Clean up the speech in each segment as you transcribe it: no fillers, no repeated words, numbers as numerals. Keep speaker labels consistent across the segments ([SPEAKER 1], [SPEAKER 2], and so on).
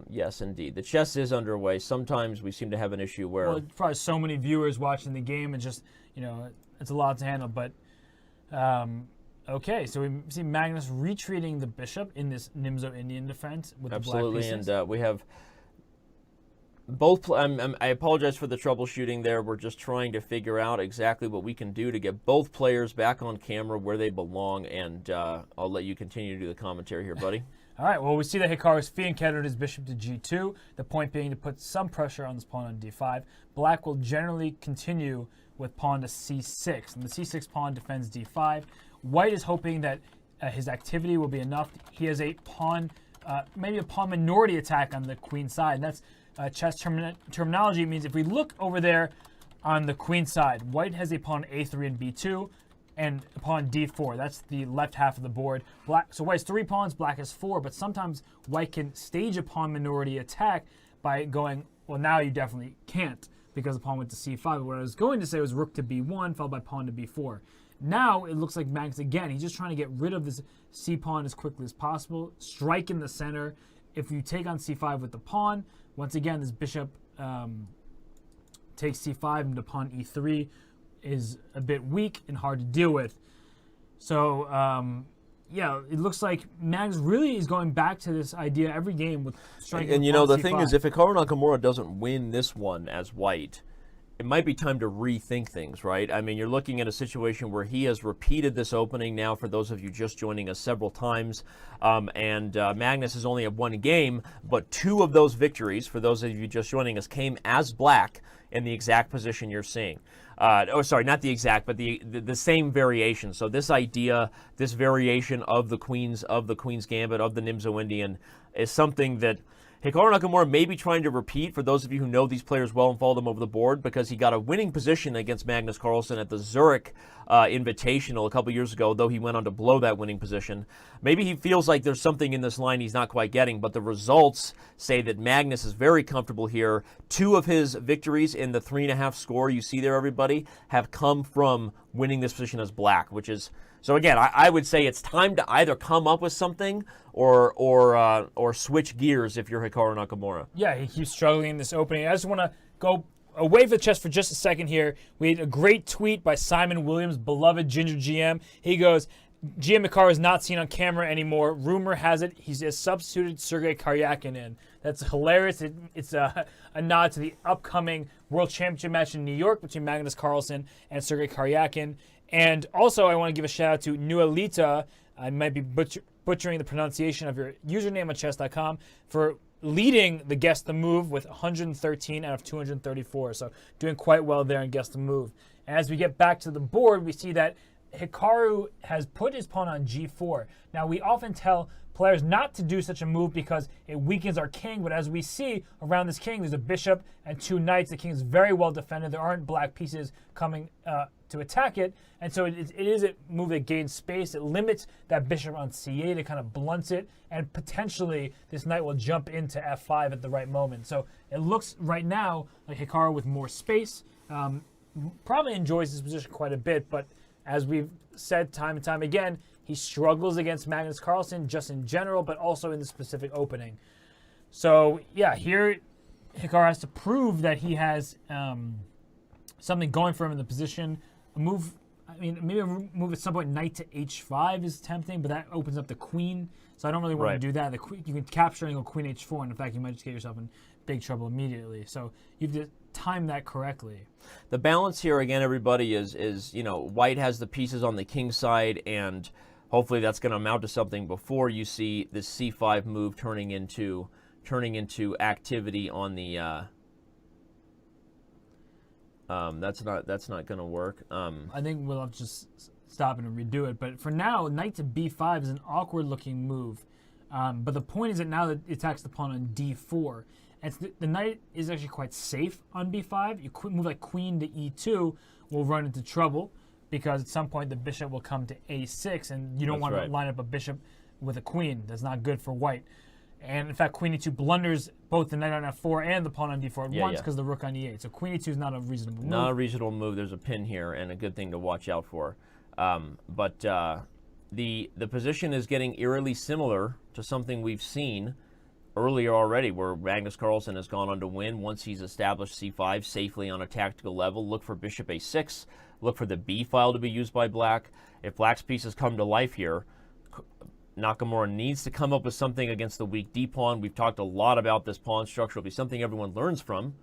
[SPEAKER 1] Yes, indeed. The chess is underway. Sometimes we seem to have an issue where...
[SPEAKER 2] Well, probably so many viewers watching the game and just, it's a lot to handle. But, okay, so we see Magnus retreating the bishop in this Nimzo Indian defense with the black pieces.
[SPEAKER 1] And we have both... I apologize for the troubleshooting there. We're just trying to figure out exactly what we can do to get both players back on camera where they belong, and I'll let you continue to do the commentary here, buddy.
[SPEAKER 2] All right, well, we see that Hikaru is fianchettoed his bishop to g2, the point being to put some pressure on this pawn on d5. Black will generally continue with pawn to c6, and the c6 pawn defends d5. White is hoping that his activity will be enough. He has a pawn, maybe a pawn minority attack on the queen side, and that's chess terminology. It means if we look over there on the queen side, White has a pawn a3 and b2, and pawn d4. That's the left half of the board. So White has 3 pawns, Black has 4, but sometimes White can stage a pawn minority attack by going, well, now you definitely can't because the pawn went to c5. What I was going to say was rook to b1, followed by pawn to b4. Now it looks like Magnus, again, he's just trying to get rid of this c pawn as quickly as possible, strike in the center. If you take on c5 with the pawn, once again, this bishop takes c5 into pawn e3, is a bit weak and hard to deal with. So, yeah, it looks like Magnus really is going back to this idea every game with striking.
[SPEAKER 1] And the thing is, if Hikaru Nakamura doesn't win this one as White, it might be time to rethink things, right? I mean, you're looking at a situation where he has repeated this opening now for those of you just joining us several times, and Magnus has only had 1 game, but 2 of those victories, for those of you just joining us, came as Black in the exact position you're seeing. Sorry, not the exact, but the same variation. So this idea, this variation of the Queen's Gambit, of the Nimzo Indian, is something that Hikaru Nakamura may be trying to repeat for those of you who know these players well and follow them over the board, because he got a winning position against Magnus Carlsen at the Zurich Invitational a couple years ago, though he went on to blow that winning position. Maybe he feels like there's something in this line he's not quite getting, but the results say that Magnus is very comfortable here. 2 of his victories in the 3.5 score you see there, everybody, have come from winning this position as Black, which is... So again, I would say it's time to either come up with something or switch gears if you're Hikaru Nakamura.
[SPEAKER 2] Yeah, he keeps struggling in this opening. I just want to go away from the chess for just a second here. We had a great tweet by Simon Williams, beloved Ginger GM. He goes, GM Hikaru is not seen on camera anymore. Rumor has it he's just substituted Sergei Karyakin in. That's hilarious. It's a nod to the upcoming World Championship match in New York between Magnus Carlsen and Sergei Karyakin. And also, I want to give a shout out to Nualita. I might be butchering the pronunciation of your username on chess.com for leading the Guess the Move with 113 out of 234. So doing quite well there in Guess the Move. And as we get back to the board, we see that Hikaru has put his pawn on g4. Now, we often tell players not to do such a move because it weakens our king, but as we see around this king, there's a bishop and 2 knights. The king is very well defended. There aren't black pieces coming to attack it, and so it is a move that gains space. It limits that bishop on c8. It kind of blunts it, and potentially this knight will jump into f5 at the right moment. So it looks right now like Hikaru with more space probably enjoys this position quite a bit, but as we've said time and time again, he struggles against Magnus Carlsen just in general, but also in the specific opening. So, yeah, here Hikaru has to prove that he has something going for him in the position. A move, I mean, maybe a move at some point, knight to h5 is tempting, but that opens up the queen. So I don't really want to do that. You can capture and go queen h4, and in fact, you might just get yourself in big trouble immediately. So you have to time that correctly.
[SPEAKER 1] The balance here, again, everybody, is White has the pieces on the king side, and hopefully that's going to amount to something before you see this c5 move turning into activity on the. That's not going to work.
[SPEAKER 2] I think we'll have to just stop it and redo it. But for now, knight to b5 is an awkward-looking move. But the point is that now that it attacks the pawn on d4. And the knight is actually quite safe on b5. You move like queen to e2, will run into trouble because at some point the bishop will come to a6, and you don't want to line up a bishop with a queen. That's not good for white. And in fact, queen e2 blunders both the knight on f4 and the pawn on d4 at once because the rook on e8. So queen e2 is not a reasonable move.
[SPEAKER 1] Not a reasonable move. There's a pin here and a good thing to watch out for. The position is getting eerily similar to something we've seen earlier already where Magnus Carlsen has gone on to win once he's established c5 safely on a tactical level. Look for bishop a6. Look for the b file to be used by black. If black's pieces come to life here, Nakamura needs to come up with something against the weak d pawn. We've talked a lot about this pawn structure. It'll be something everyone learns from.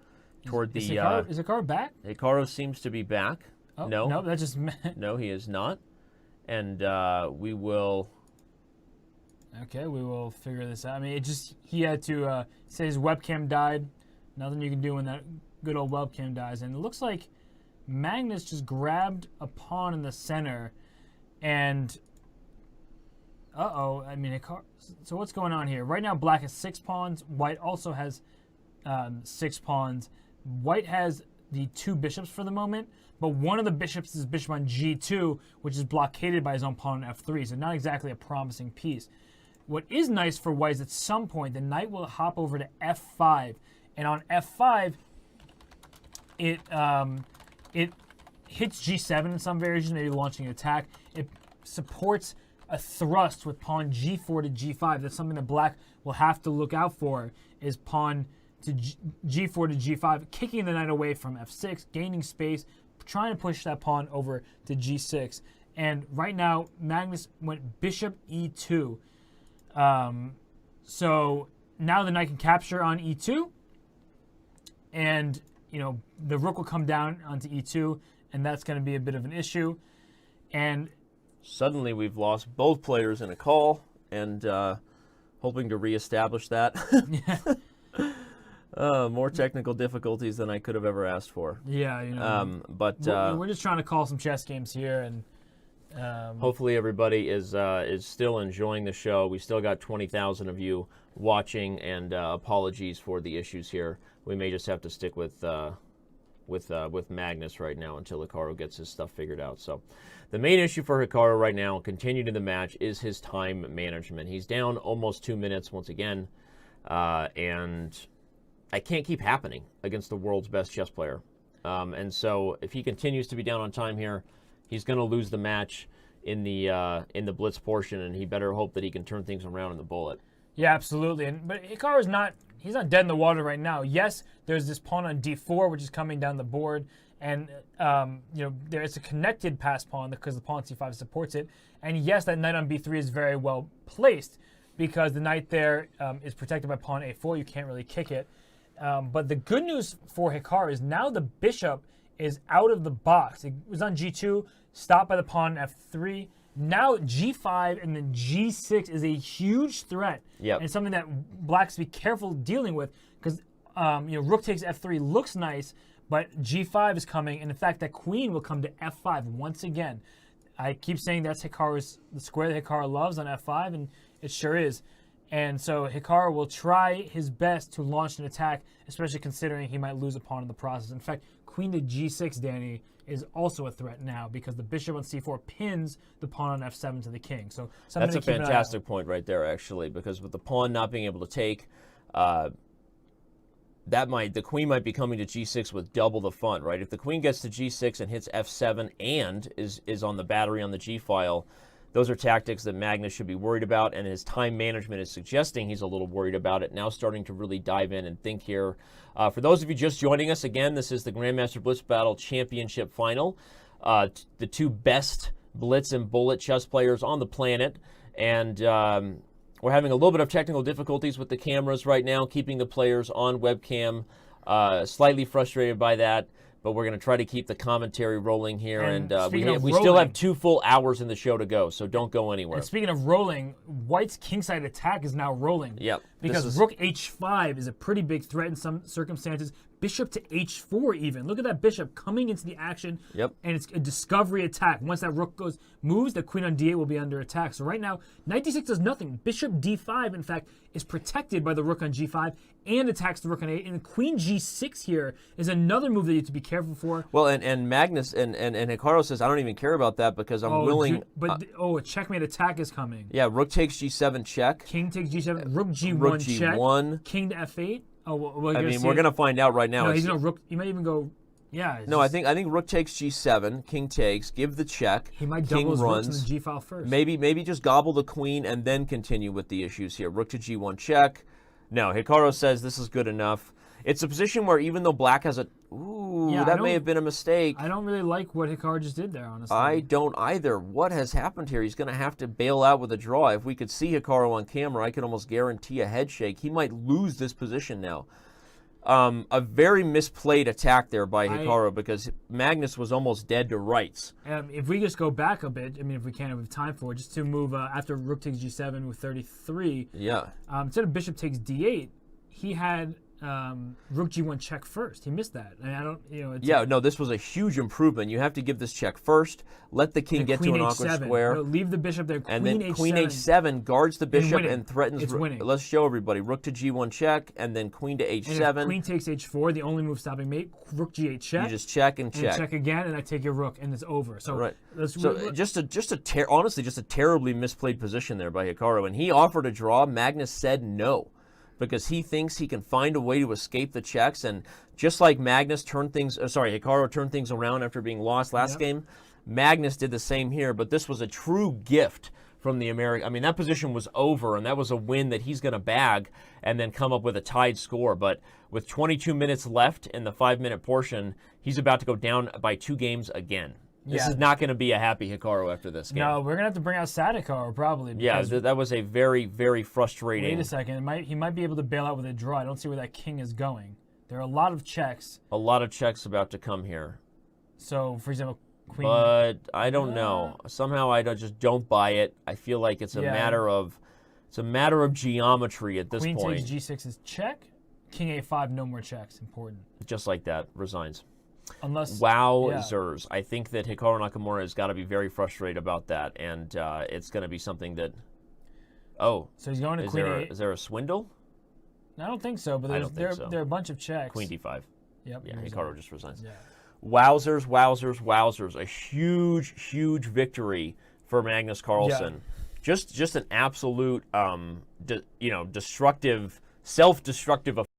[SPEAKER 1] Toward
[SPEAKER 2] is Hikaru back?
[SPEAKER 1] Hikaru seems to be back.
[SPEAKER 2] Oh,
[SPEAKER 1] no,
[SPEAKER 2] that just
[SPEAKER 1] no, he is not. And we will.
[SPEAKER 2] Okay, we will figure this out. I mean, he had to say his webcam died. Nothing you can do when that good old webcam dies. And it looks like Magnus just grabbed a pawn in the center, and I mean, so what's going on here? Right now, black has 6 pawns. White also has 6 pawns. White has the 2 bishops for the moment, but one of the bishops is bishop on g2, which is blockaded by his own pawn on f3, so not exactly a promising piece. What is nice for white is at some point the knight will hop over to f5, and on f5, it hits g7 in some variations, maybe launching an attack. It supports a thrust with pawn g4 to g5. That's something that black will have to look out for, is pawn to g4 to g5, kicking the knight away from f6, gaining space, trying to push that pawn over to g6. And right now, Magnus went bishop e2. So now the knight can capture on e2, and the rook will come down onto e2, and that's going to be a bit of an issue. And
[SPEAKER 1] suddenly we've lost both players in a call, and hoping to reestablish that. More technical difficulties than I could have ever asked for.
[SPEAKER 2] Yeah,
[SPEAKER 1] but
[SPEAKER 2] we're just trying to call some chess games here, and
[SPEAKER 1] hopefully everybody is still enjoying the show. We still got 20,000 of you watching, and apologies for the issues here. We may just have to stick with Magnus right now until Hikaru gets his stuff figured out. So the main issue for Hikaru right now, continued in the match, is his time management. He's down almost 2 minutes once again, and it can't keep happening against the world's best chess player. And so if he continues to be down on time here, he's going to lose the match in the blitz portion, and he better hope that he can turn things around in the bullet.
[SPEAKER 2] Yeah, absolutely. But Hikaru's he's not dead in the water right now. Yes, there's this pawn on d4, which is coming down the board, and there's a connected pass pawn because the pawn c5 supports it. And yes, that knight on b3 is very well placed because the knight there is protected by pawn a4. You can't really kick it. But the good news for Hikaru is now the bishop is out of the box. It was on g2, stopped by the pawn f3. Now g5 and then g6 is a huge threat, and something that black has to be careful dealing with, because rook takes f3 looks nice, but g5 is coming, and in fact that queen will come to f5 once again. I keep saying that's the square that Hikaru loves on f5, and it sure is. And so Hikaru will try his best to launch an attack, especially considering he might lose a pawn in the process. In fact, queen to g6, Danny, is also a threat now because the bishop on c4 pins the pawn on f7 to the king. So
[SPEAKER 1] that's a fantastic point right there, actually, because with the pawn not being able to take, the queen might be coming to g6 with double the fun, right? If the queen gets to g6 and hits f7 and is on the battery on the g file, those are tactics that Magnus should be worried about, and his time management is suggesting he's a little worried about it. Now starting to really dive in and think here. For those of you just joining us, again, this is the Grandmaster Blitz Battle Championship Final. The 2 best Blitz and Bullet chess players on the planet, and we're having a little bit of technical difficulties with the cameras right now, keeping the players on webcam. Slightly frustrated by that. But we're going to try to keep the commentary rolling here, and we still have 2 full hours in the show to go, so don't go anywhere.
[SPEAKER 2] And speaking of rolling, White's kingside attack is now rolling.
[SPEAKER 1] Yep.
[SPEAKER 2] Because rook h5 is a pretty big threat in some circumstances. Bishop to h4 even. Look at that bishop coming into the action.
[SPEAKER 1] Yep.
[SPEAKER 2] And it's a discovery attack. Once that rook moves, the queen on d8 will be under attack. So right now, knight d6 does nothing. Bishop d5, in fact, is protected by the rook on g5 and attacks the rook on a8. And queen g6 here is another move that you have to be careful for.
[SPEAKER 1] Well, and Magnus and Hikaru says, I don't even care about that because I'm willing.
[SPEAKER 2] A checkmate attack is coming.
[SPEAKER 1] Yeah, rook takes g7 check.
[SPEAKER 2] King takes g7. Rook g1
[SPEAKER 1] rook
[SPEAKER 2] check.
[SPEAKER 1] G1.
[SPEAKER 2] King to f8. Oh, well,
[SPEAKER 1] I mean, we're going to find out right now.
[SPEAKER 2] No, he's going to rook. He might even go. Yeah.
[SPEAKER 1] No, I think rook takes g7, king takes, give the check.
[SPEAKER 2] He might double his rooks in the g file first.
[SPEAKER 1] Maybe just gobble the queen and then continue with the issues here. Rook to g1 check. No, Hikaru says this is good enough. It's a position where even though black has a... Ooh,
[SPEAKER 2] Yeah,
[SPEAKER 1] that may have been a mistake.
[SPEAKER 2] I don't really like what Hikaru just did there, honestly.
[SPEAKER 1] I don't either. What has happened here? He's going to have to bail out with a draw. If we could see Hikaru on camera, I could almost guarantee a head shake. He might lose this position now. A very misplayed attack there by Hikaru because Magnus was almost dead to rights.
[SPEAKER 2] If we just go back a bit, I mean, if we can, if we have time for it, just to move after rook takes g7 with 33.
[SPEAKER 1] Yeah.
[SPEAKER 2] Instead of bishop takes d8, he had rook g1 check first. He missed that. I mean, I don't,
[SPEAKER 1] Yeah, no, this was a huge improvement. You have to give this check first, let the king get to an awkward square.
[SPEAKER 2] No, leave the bishop there. Queen
[SPEAKER 1] and then
[SPEAKER 2] h7,
[SPEAKER 1] queen h7 guards the bishop and threatens.
[SPEAKER 2] It's winning.
[SPEAKER 1] Let's show everybody. Rook to g1 check, and then queen to h7.
[SPEAKER 2] And if queen takes h4, the only move stopping mate. Rook g8 check.
[SPEAKER 1] You just check and check.
[SPEAKER 2] And check again, and I take your rook, and it's over. So
[SPEAKER 1] right. Honestly, just a terribly misplayed position there by Hikaru. And he offered a draw. Magnus said no, because he thinks he can find a way to escape the checks. And just like Magnus Hikaru turned things around after being lost last game, Magnus did the same here. But this was a true gift from the American. I mean, that position was over, and that was a win that he's going to bag and then come up with a tied score. But with 22 minutes left in the 5-minute portion, he's about to go down by 2 games again. This is not going to be a happy Hikaru after this game.
[SPEAKER 2] No, we're going to have to bring out sad Hikaru probably.
[SPEAKER 1] Yeah, that was a very, very frustrating...
[SPEAKER 2] Wait a second. He might be able to bail out with a draw. I don't see where that king is going. There are a lot of checks.
[SPEAKER 1] A lot of checks about to come here.
[SPEAKER 2] So, for example, queen...
[SPEAKER 1] But I don't know. Somehow I just don't buy it. I feel like it's a matter of geometry at this point.
[SPEAKER 2] Queen takes g6 is check. King a5, no more checks. Important.
[SPEAKER 1] Just like that. Resigns.
[SPEAKER 2] Unless,
[SPEAKER 1] wowzers. I think that Hikaru Nakamura has got to be very frustrated about that, and it's going to be something that... Oh.
[SPEAKER 2] So he's going to queen a8.
[SPEAKER 1] Is there a swindle?
[SPEAKER 2] I don't think so, but there are a bunch of checks.
[SPEAKER 1] Queen d5.
[SPEAKER 2] Yep.
[SPEAKER 1] Yeah, Hikaru just resigns.
[SPEAKER 2] Yeah.
[SPEAKER 1] Wowzers, wowzers, wowzers. A huge, huge victory for Magnus Carlsen. Yeah. Just an absolute, destructive, self-destructive